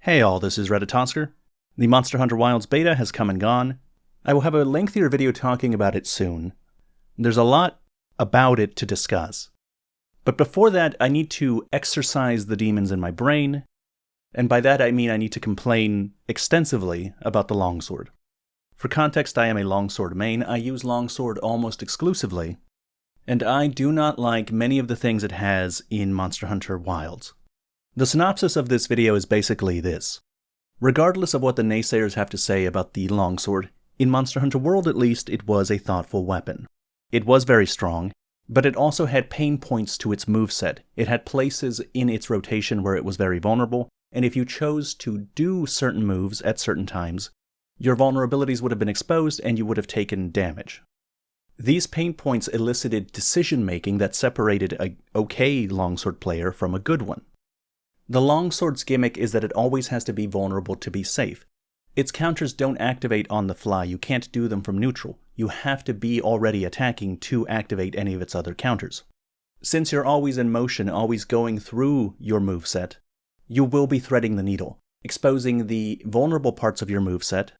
Hey all, this is Reddit Tosker. The Monster Hunter Wilds beta has come and gone. I will have a lengthier video talking about it soon. There's a lot about it to discuss. But before that, I need to exercise the demons in my brain, and by that I mean I need to complain extensively about the longsword. For context, I am a longsword main. I use longsword almost exclusively, and I do not like many of the things it has in Monster Hunter Wilds. The synopsis of this video is basically this. Regardless of what the naysayers have to say about the longsword, in Monster Hunter World at least, it was a thoughtful weapon. It was very strong, but it also had pain points to its moveset. It had places in its rotation where it was very vulnerable, and if you chose to do certain moves at certain times, your vulnerabilities would have been exposed and you would have taken damage. These pain points elicited decision-making that separated an okay longsword player from a good one. The longsword's gimmick is that it always has to be vulnerable to be safe. Its counters don't activate on the fly. You can't do them from neutral. You have to be already attacking to activate any of its other counters. Since you're always in motion, always going through your moveset, you will be threading the needle, exposing the vulnerable parts of your moveset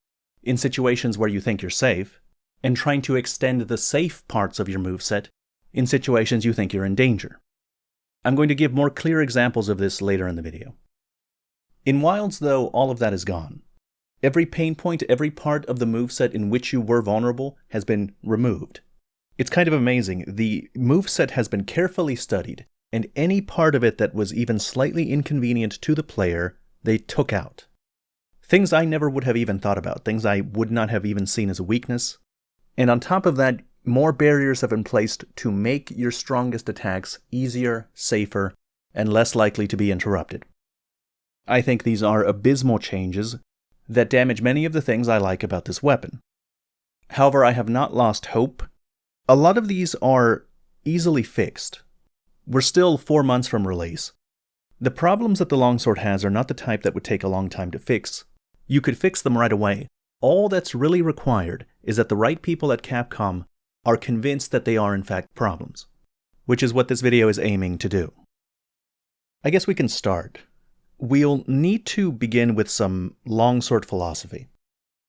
in situations where you think you're safe, and trying to extend the safe parts of your moveset in situations you think you're in danger. I'm going to give more clear examples of this later in the video. In Wilds, though, all of that is gone. Every pain point, every part of the moveset in which you were vulnerable has been removed. It's kind of amazing. The moveset has been carefully studied, and any part of it that was even slightly inconvenient to the player, they took out. Things I never would have even thought about, things I would not have even seen as a weakness. And on top of that, more barriers have been placed to make your strongest attacks easier, safer, and less likely to be interrupted. I think these are abysmal changes that damage many of the things I like about this weapon. However, I have not lost hope. A lot of these are easily fixed. We're still 4 months from release. The problems that the longsword has are not the type that would take a long time to fix. You could fix them right away. All that's really required is that the right people at Capcom are convinced that they are in fact problems, which is what this video is aiming to do. I guess we can start. We'll need to begin with some longsword philosophy,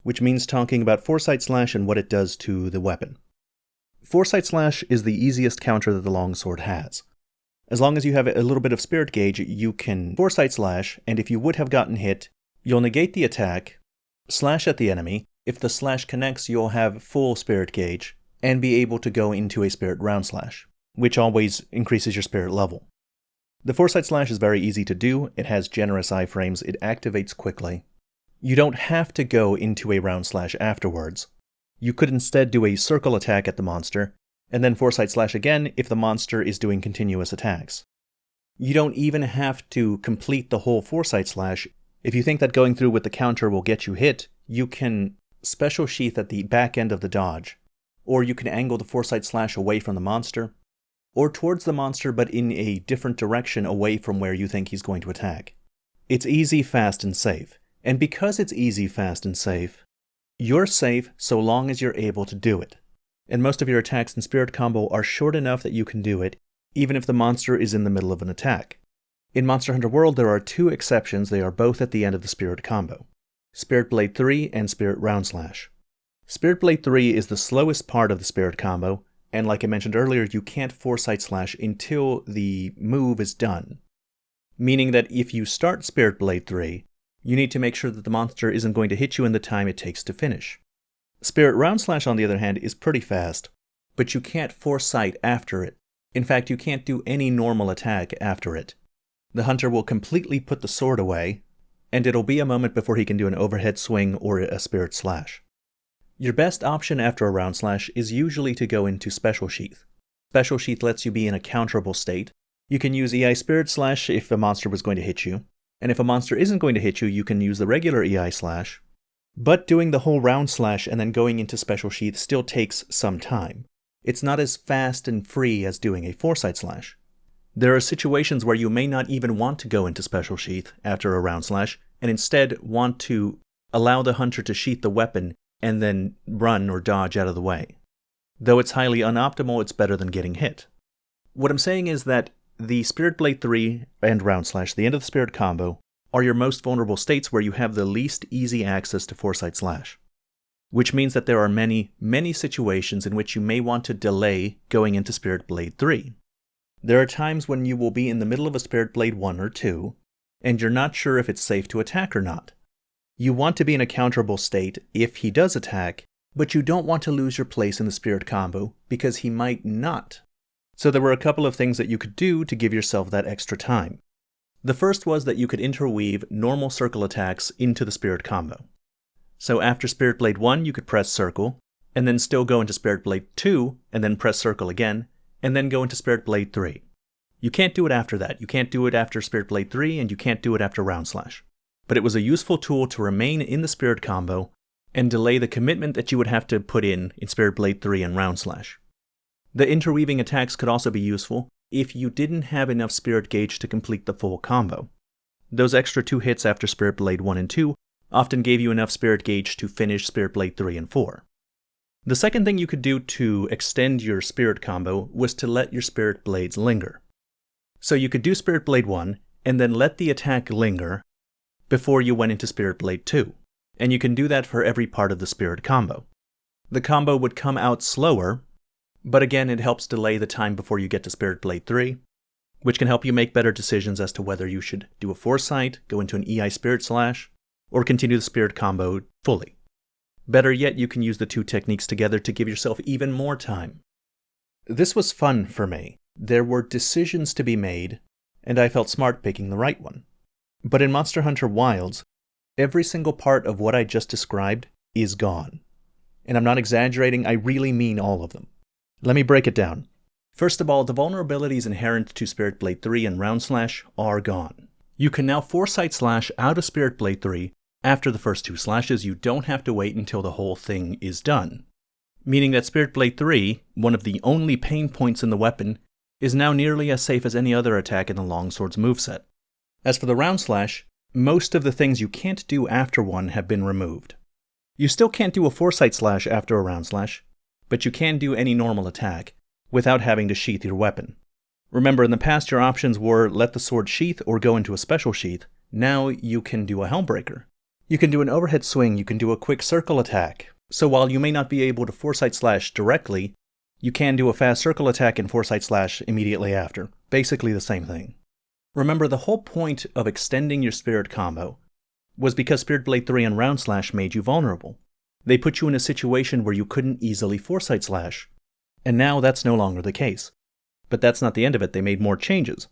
which means talking about Foresight Slash and what it does to the weapon. Foresight Slash is the easiest counter that the longsword has. As long as you have a little bit of spirit gauge, you can Foresight Slash, and if you would have gotten hit, you'll negate the attack, slash at the enemy. If the slash connects, you'll have full spirit gauge, and be able to go into a spirit round slash, which always increases your spirit level. The Foresight Slash is very easy to do, it has generous iframes, it activates quickly. You don't have to go into a round slash afterwards. You could instead do a circle attack at the monster, and then Foresight Slash again if the monster is doing continuous attacks. You don't even have to complete the whole Foresight Slash. If you think that going through with the counter will get you hit, you can special sheath at the back end of the dodge, or you can angle the Foresight Slash away from the monster, or towards the monster but in a different direction away from where you think he's going to attack. It's easy, fast, and safe. And because it's easy, fast, and safe, you're safe so long as you're able to do it. And most of your attacks in Spirit Combo are short enough that you can do it, even if the monster is in the middle of an attack. In Monster Hunter World, there are 2 exceptions. They are both at the end of the Spirit Combo. Spirit Blade 3 and Spirit Round Slash. Spirit Blade 3 is the slowest part of the Spirit Combo, and like I mentioned earlier, you can't Foresight Slash until the move is done. Meaning that if you start Spirit Blade 3, you need to make sure that the monster isn't going to hit you in the time it takes to finish. Spirit Round Slash, on the other hand, is pretty fast, but you can't Foresight after it. In fact, you can't do any normal attack after it. The hunter will completely put the sword away, and it'll be a moment before he can do an overhead swing or a Spirit Slash. Your best option after a round slash is usually to go into Special Sheath. Special Sheath lets you be in a counterable state. You can use EI Spirit Slash if a monster was going to hit you, and if a monster isn't going to hit you, you can use the regular EI Slash. But doing the whole round slash and then going into Special Sheath still takes some time. It's not as fast and free as doing a Foresight Slash. There are situations where you may not even want to go into Special Sheath after a round slash, and instead want to allow the hunter to sheath the weapon and then run or dodge out of the way. Though it's highly unoptimal, it's better than getting hit. What I'm saying is that the Spirit Blade 3 and Round Slash, the end of the Spirit combo, are your most vulnerable states where you have the least easy access to Foresight Slash. Which means that there are many, many situations in which you may want to delay going into Spirit Blade 3. There are times when you will be in the middle of a Spirit Blade 1 or 2, and you're not sure if it's safe to attack or not. You want to be in a counterable state if he does attack, but you don't want to lose your place in the Spirit combo because he might not. So there were a couple of things that you could do to give yourself that extra time. The first was that you could interweave normal circle attacks into the Spirit combo. So after Spirit Blade 1, you could press circle, and then still go into Spirit Blade 2, and then press circle again, and then go into Spirit Blade 3. You can't do it after that. You can't do it after Spirit Blade 3, and you can't do it after Round Slash. But it was a useful tool to remain in the Spirit combo and delay the commitment that you would have to put in Spirit Blade 3 and Round Slash. The interweaving attacks could also be useful if you didn't have enough Spirit Gauge to complete the full combo. Those extra 2 hits after Spirit Blade 1 and 2 often gave you enough Spirit Gauge to finish Spirit Blade 3 and 4. The second thing you could do to extend your Spirit combo was to let your Spirit Blades linger. So you could do Spirit Blade 1 and then let the attack linger before you went into Spirit Blade 2, and you can do that for every part of the Spirit combo. The combo would come out slower, but again it helps delay the time before you get to Spirit Blade 3, which can help you make better decisions as to whether you should do a Foresight, go into an EI Spirit Slash, or continue the Spirit combo fully. Better yet, you can use the 2 techniques together to give yourself even more time. This was fun for me. There were decisions to be made, and I felt smart picking the right one. But in Monster Hunter Wilds, every single part of what I just described is gone. And I'm not exaggerating, I really mean all of them. Let me break it down. First of all, the vulnerabilities inherent to Spirit Blade 3 and Round Slash are gone. You can now Foresight Slash out of Spirit Blade 3 after the first 2 slashes. You don't have to wait until the whole thing is done. Meaning that Spirit Blade 3, one of the only pain points in the weapon, is now nearly as safe as any other attack in the Longsword's moveset. As for the Round Slash, most of the things you can't do after one have been removed. You still can't do a Foresight Slash after a Round Slash, but you can do any normal attack without having to sheath your weapon. Remember, in the past your options were let the sword sheath or go into a special sheath. Now you can do a Helmbreaker. You can do an overhead swing, you can do a quick circle attack. So while you may not be able to Foresight Slash directly, you can do a fast circle attack and Foresight Slash immediately after. Basically the same thing. Remember, the whole point of extending your Spirit combo was because Spirit Blade 3 and Round Slash made you vulnerable. They put you in a situation where you couldn't easily Foresight Slash. And now that's no longer the case. But that's not the end of it, they made more changes.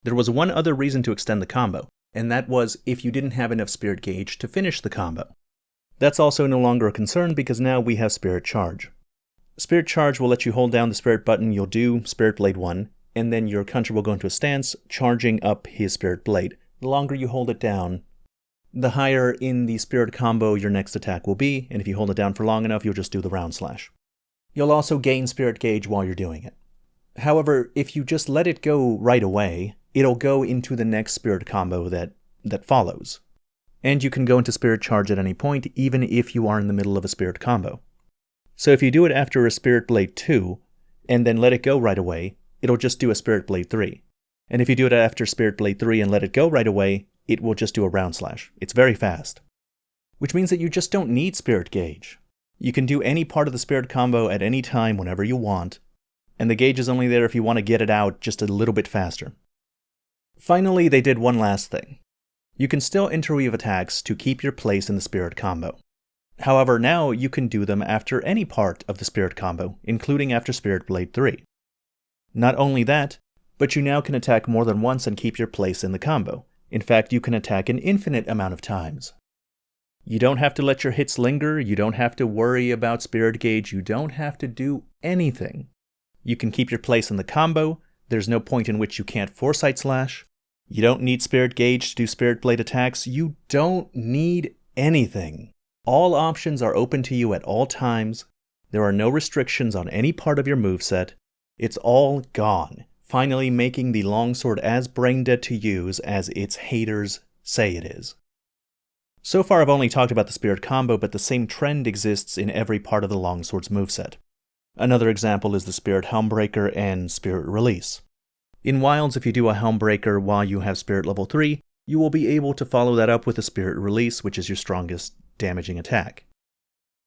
There was one other reason to extend the combo, and that was if you didn't have enough Spirit Gauge to finish the combo. That's also no longer a concern because now we have Spirit Charge. Spirit Charge will let you hold down the Spirit button, you'll do Spirit Blade 1, and then your Hunter will go into a stance, charging up his Spirit Blade. The longer you hold it down, the higher in the Spirit combo your next attack will be, and if you hold it down for long enough, you'll just do the Round Slash. You'll also gain Spirit Gauge while you're doing it. However, if you just let it go right away, it'll go into the next Spirit combo that follows. And you can go into Spirit Charge at any point, even if you are in the middle of a Spirit combo. So if you do it after a Spirit Blade 2, and then let it go right away, it'll just do a Spirit Blade 3. And if you do it after Spirit Blade 3 and let it go right away, it will just do a Round Slash. It's very fast. Which means that you just don't need Spirit Gauge. You can do any part of the Spirit combo at any time whenever you want, and the gauge is only there if you want to get it out just a little bit faster. Finally, they did one last thing. You can still interweave attacks to keep your place in the Spirit combo. However, now you can do them after any part of the Spirit combo, including after Spirit Blade 3. Not only that, but you now can attack more than once and keep your place in the combo. In fact, you can attack an infinite amount of times. You don't have to let your hits linger, you don't have to worry about Spirit Gauge, you don't have to do anything. You can keep your place in the combo, there's no point in which you can't Foresight Slash. You don't need Spirit Gauge to do Spirit Blade attacks, you don't need anything. All options are open to you at all times, there are no restrictions on any part of your moveset, it's all gone, finally making the longsword as brain-dead to use as its haters say it is. So far I've only talked about the Spirit combo, but the same trend exists in every part of the longsword's moveset. Another example is the Spirit Helmbreaker and Spirit Release. In Wilds, if you do a Helmbreaker while you have Spirit level 3, you will be able to follow that up with a Spirit Release, which is your strongest damaging attack.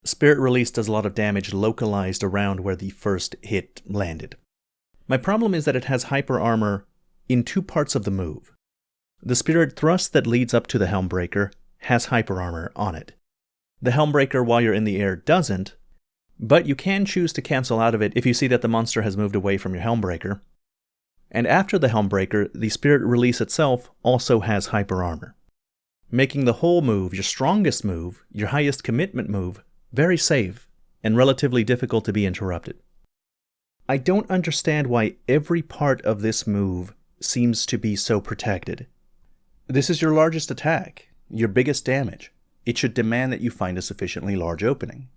Spirit Release does a lot of damage localized around where the first hit landed. My problem is that it has hyper armor in two parts of the move. The Spirit Thrust that leads up to the Helmbreaker has hyper armor on it. The Helmbreaker while you're in the air doesn't, but you can choose to cancel out of it if you see that the monster has moved away from your Helmbreaker. And after the Helmbreaker, the Spirit Release itself also has hyper armor, making the whole move, your strongest move, your highest commitment move, very safe and relatively difficult to be interrupted. I don't understand why every part of this move seems to be so protected. This is your largest attack, your biggest damage. It should demand that you find a sufficiently large opening.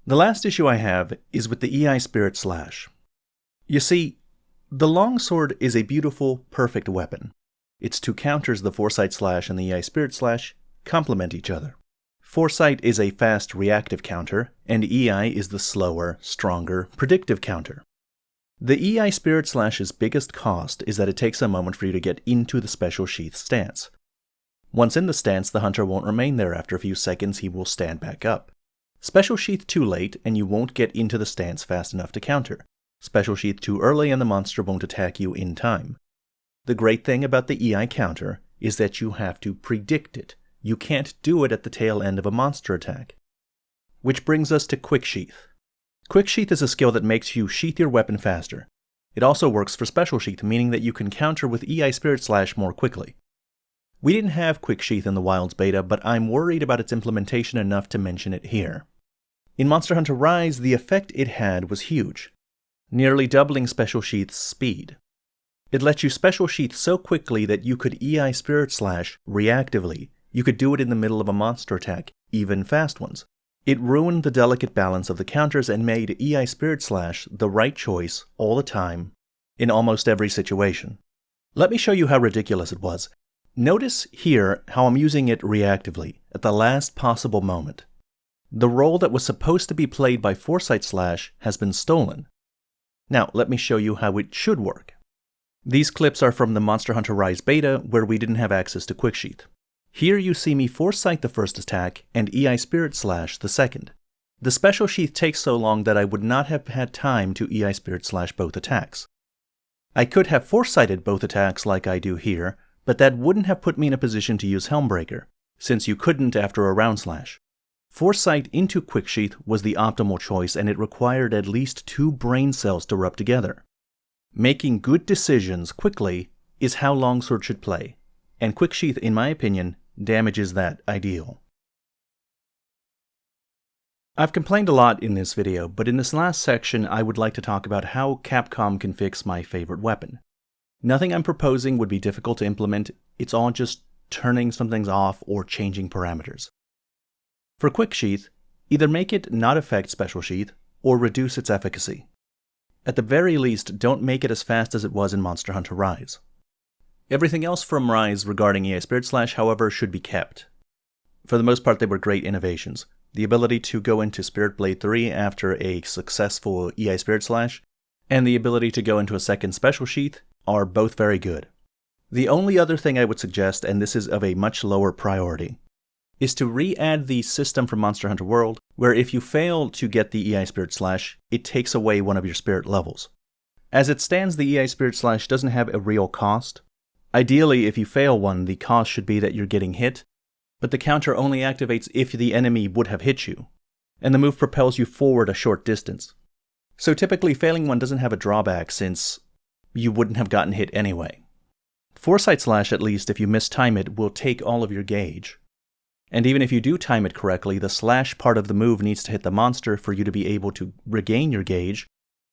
The last issue I have is with the EI Spirit Slash. You see, the longsword is a beautiful, perfect weapon. Its two counters, the Foresight Slash and the EI Spirit Slash, complement each other. Foresight is a fast, reactive counter, and EI is the slower, stronger, predictive counter. The EI Spirit Slash's biggest cost is that it takes a moment for you to get into the special Sheathe stance. Once in the stance, the hunter won't remain there. After a few seconds, he will stand back up. Special Sheath too late, and you won't get into the stance fast enough to counter. Special Sheath too early, and the monster won't attack you in time. The great thing about the EI counter is that you have to predict it. You can't do it at the tail end of a monster attack. Which brings us to Quick Sheath. Quick Sheath is a skill that makes you sheath your weapon faster. It also works for Special Sheath, meaning that you can counter with EI Spirit Slash more quickly. We didn't have Quick Sheath in the Wilds beta, but I'm worried about its implementation enough to mention it here. In Monster Hunter Rise, the effect it had was huge, nearly doubling Special Sheath's speed. It lets you Special Sheath so quickly that you could EI Spirit Slash reactively. You could do it in the middle of a monster attack, even fast ones. It ruined the delicate balance of the counters and made EI Spirit Slash the right choice all the time, in almost every situation. Let me show you how ridiculous it was. Notice here how I'm using it reactively, at the last possible moment. The role that was supposed to be played by Foresight Slash has been stolen. Now, let me show you how it should work. These clips are from the Monster Hunter Rise beta, where we didn't have access to Quick Sheath. Here you see me Foresight the first attack and EI Spirit Slash the second. The Special Sheath takes so long that I would not have had time to EI Spirit Slash both attacks. I could have Foresighted both attacks like I do here, but that wouldn't have put me in a position to use Helmbreaker, since you couldn't after a round slash. Foresight into Quick Sheath was the optimal choice, and it required at least 2 brain cells to rub together. Making good decisions quickly is how Longsword should play, and Quick Sheath, in my opinion, damages that ideal. I've complained a lot in this video, but in this last section I would like to talk about how Capcom can fix my favorite weapon. Nothing I'm proposing would be difficult to implement, it's all just turning some things off or changing parameters. For Quick Sheath, either make it not affect Special Sheath, or reduce its efficacy. At the very least, don't make it as fast as it was in Monster Hunter Rise. Everything else from Rise regarding EI Spirit Slash, however, should be kept. For the most part, they were great innovations. The ability to go into Spirit Blade 3 after a successful EI Spirit Slash, and the ability to go into a second Special Sheath are both very good. The only other thing I would suggest, and this is of a much lower priority, is to re-add the system from Monster Hunter World, where if you fail to get the EI Spirit Slash, it takes away one of your spirit levels. As it stands, the EI Spirit Slash doesn't have a real cost. Ideally, if you fail one, the cost should be that you're getting hit, but the counter only activates if the enemy would have hit you, and the move propels you forward a short distance. So typically failing one doesn't have a drawback since you wouldn't have gotten hit anyway. Foresight Slash, at least, if you mistime it, will take all of your gauge. And even if you do time it correctly, the slash part of the move needs to hit the monster for you to be able to regain your gauge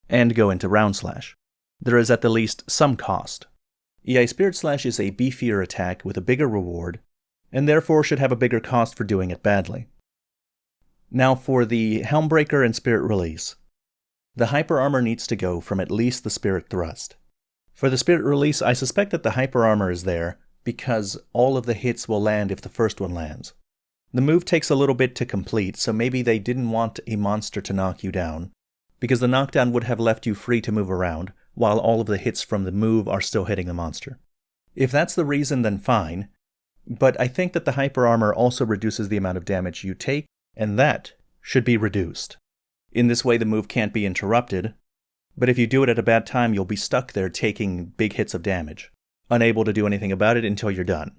and go into round slash. There is at the least some cost. EI Spirit Slash is a beefier attack with a bigger reward, and therefore should have a bigger cost for doing it badly. Now for the Helmbreaker and Spirit Release. The Hyper Armor needs to go from at least the Spirit Thrust. For the Spirit Release, I suspect that the Hyper Armor is there because all of the hits will land if the first one lands. The move takes a little bit to complete, so maybe they didn't want a monster to knock you down, because the knockdown would have left you free to move around, while all of the hits from the move are still hitting the monster. If that's the reason, then fine, but I think that the hyper armor also reduces the amount of damage you take, and that should be reduced. In this way, the move can't be interrupted, but if you do it at a bad time, you'll be stuck there taking big hits of damage, unable to do anything about it until you're done.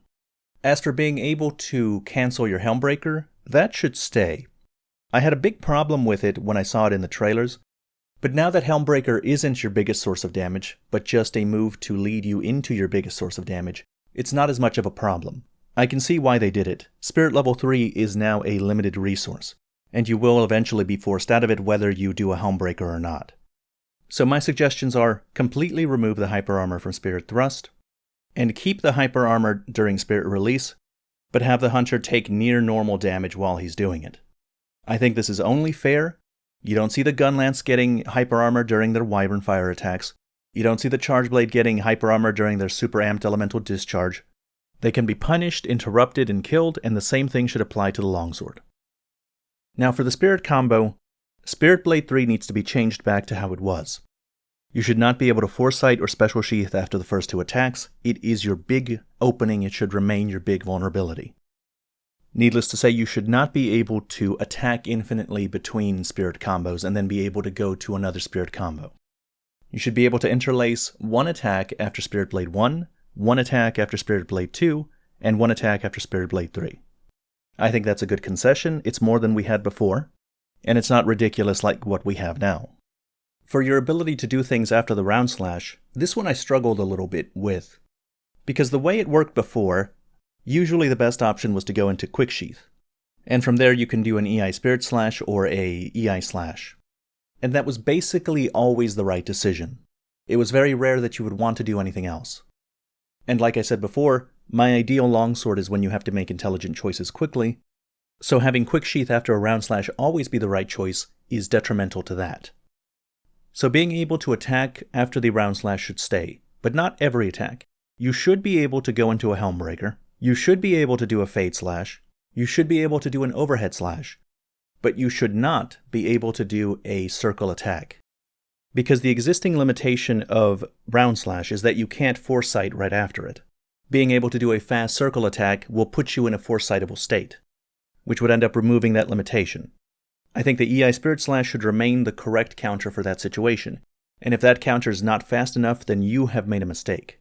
As for being able to cancel your Helmbreaker, that should stay. I had a big problem with it when I saw it in the trailers, but now that Helmbreaker isn't your biggest source of damage, but just a move to lead you into your biggest source of damage, it's not as much of a problem. I can see why they did it. Spirit level 3 is now a limited resource, and you will eventually be forced out of it whether you do a Helmbreaker or not. So my suggestions are completely remove the hyper armor from Spirit Thrust, and keep the hyper armor during Spirit Release, but have the Hunter take near normal damage while he's doing it. I think this is only fair. You don't see the Gunlance getting hyper armor during their Wyvern Fire attacks. You don't see the Chargeblade getting hyper armor during their super amped elemental discharge. They can be punished, interrupted, and killed, and the same thing should apply to the Longsword. Now for the Spirit combo, Spirit Blade 3 needs to be changed back to how it was. You should not be able to Foresight or Special Sheath after the first 2 attacks. It is your big opening, it should remain your big vulnerability. Needless to say, you should not be able to attack infinitely between Spirit combos and then be able to go to another Spirit combo. You should be able to interlace 1 attack after Spirit Blade 1, 1 attack after Spirit Blade 2, and 1 attack after Spirit Blade 3. I think that's a good concession. It's more than we had before, and it's not ridiculous like what we have now. For your ability to do things after the Round Slash, this one I struggled a little bit with, because the way it worked before, usually the best option was to go into Quick Sheath, and from there you can do an EI Spirit Slash or a EI Slash. And that was basically always the right decision. It was very rare that you would want to do anything else. And like I said before, my ideal longsword is when you have to make intelligent choices quickly, so having Quick Sheath after a Round Slash always be the right choice is detrimental to that. So being able to attack after the Round Slash should stay, but not every attack. You should be able to go into a Helmbreaker, you should be able to do a Fade Slash, you should be able to do an Overhead Slash, but you should not be able to do a circle attack. Because the existing limitation of Round Slash is that you can't Foresight right after it. Being able to do a fast circle attack will put you in a foresightable state, which would end up removing that limitation. I think the EI Spirit Slash should remain the correct counter for that situation, and if that counter is not fast enough, then you have made a mistake.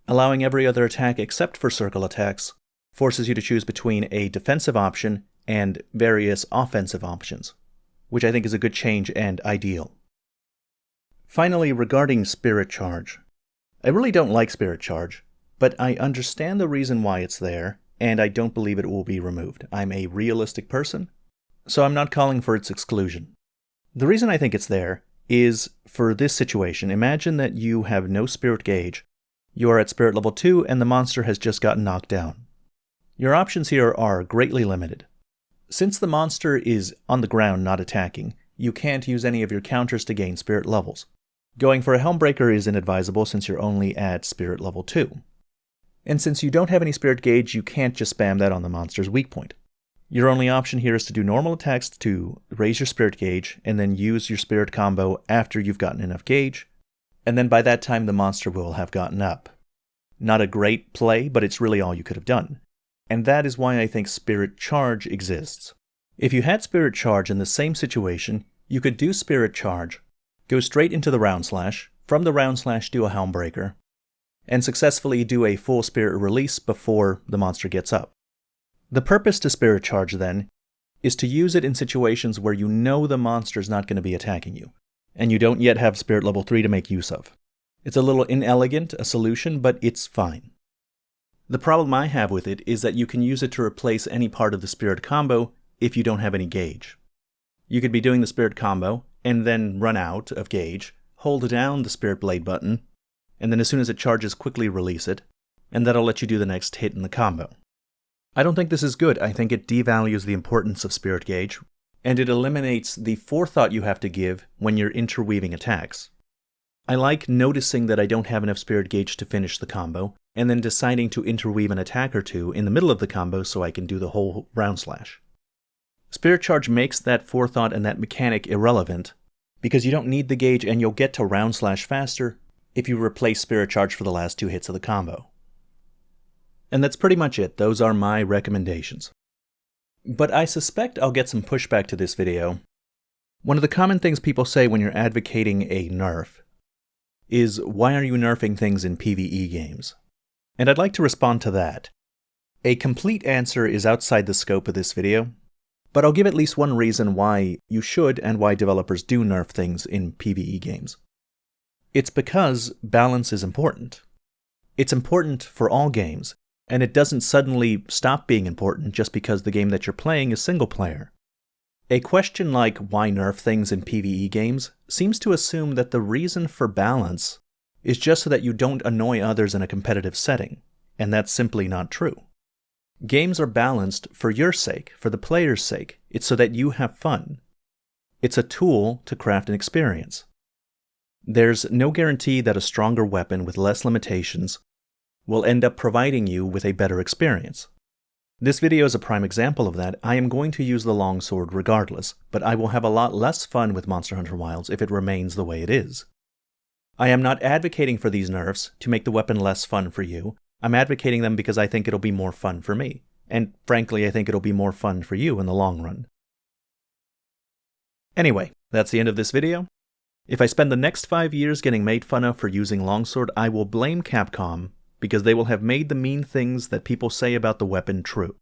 Allowing every other attack except for circle attacks forces you to choose between a defensive option and various offensive options, which I think is a good change and ideal. Finally, regarding Spirit Charge. I really don't like Spirit Charge, but I understand the reason why it's there, and I don't believe it will be removed. I'm a realistic person, so I'm not calling for its exclusion. The reason I think it's there is for this situation. Imagine that you have no Spirit Gauge. You are at Spirit level 2 and the monster has just gotten knocked down. Your options here are greatly limited. Since the monster is on the ground not attacking, you can't use any of your counters to gain Spirit levels. Going for a Helmbreaker is inadvisable since you're only at Spirit level 2. And since you don't have any Spirit Gauge, you can't just spam that on the monster's weak point. Your only option here is to do normal attacks to raise your Spirit Gauge, and then use your Spirit combo after you've gotten enough gauge, and then by that time the monster will have gotten up. Not a great play, but it's really all you could have done. And that is why I think Spirit Charge exists. If you had Spirit Charge in the same situation, you could do Spirit Charge, go straight into the Round Slash, from the Round Slash do a Helmbreaker, and successfully do a full Spirit Release before the monster gets up. The purpose to Spirit Charge, then, is to use it in situations where you know the monster's not going to be attacking you, and you don't yet have Spirit level 3 to make use of. It's a little inelegant, a solution, but it's fine. The problem I have with it is that you can use it to replace any part of the Spirit combo if you don't have any gauge. You could be doing the Spirit combo, and then run out of gauge, hold down the Spirit Blade button, and then as soon as it charges quickly release it, and that'll let you do the next hit in the combo. I don't think this is good. I think it devalues the importance of Spirit Gauge, and it eliminates the forethought you have to give when you're interweaving attacks. I like noticing that I don't have enough Spirit Gauge to finish the combo, and then deciding to interweave an attack or two in the middle of the combo so I can do the whole Round Slash. Spirit Charge makes that forethought and that mechanic irrelevant, because you don't need the gauge and you'll get to Round Slash faster if you replace Spirit Charge for the last 2 hits of the combo. And that's pretty much it. Those are my recommendations. But I suspect I'll get some pushback to this video. One of the common things people say when you're advocating a nerf is, why are you nerfing things in PvE games? And I'd like to respond to that. A complete answer is outside the scope of this video, but I'll give at least one reason why you should and why developers do nerf things in PvE games. It's because balance is important. It's important for all games, and it doesn't suddenly stop being important just because the game that you're playing is single player. A question like, why nerf things in PvE games, seems to assume that the reason for balance is just so that you don't annoy others in a competitive setting, and that's simply not true. Games are balanced for your sake, for the player's sake. It's so that you have fun. It's a tool to craft an experience. There's no guarantee that a stronger weapon with less limitations will end up providing you with a better experience. This video is a prime example of that. I am going to use the longsword regardless, but I will have a lot less fun with Monster Hunter Wilds if it remains the way it is. I am not advocating for these nerfs to make the weapon less fun for you. I'm advocating them because I think it'll be more fun for me. And frankly, I think it'll be more fun for you in the long run. Anyway, that's the end of this video. If I spend the next 5 years getting made fun of for using longsword, I will blame Capcom, because they will have made the mean things that people say about the weapon true.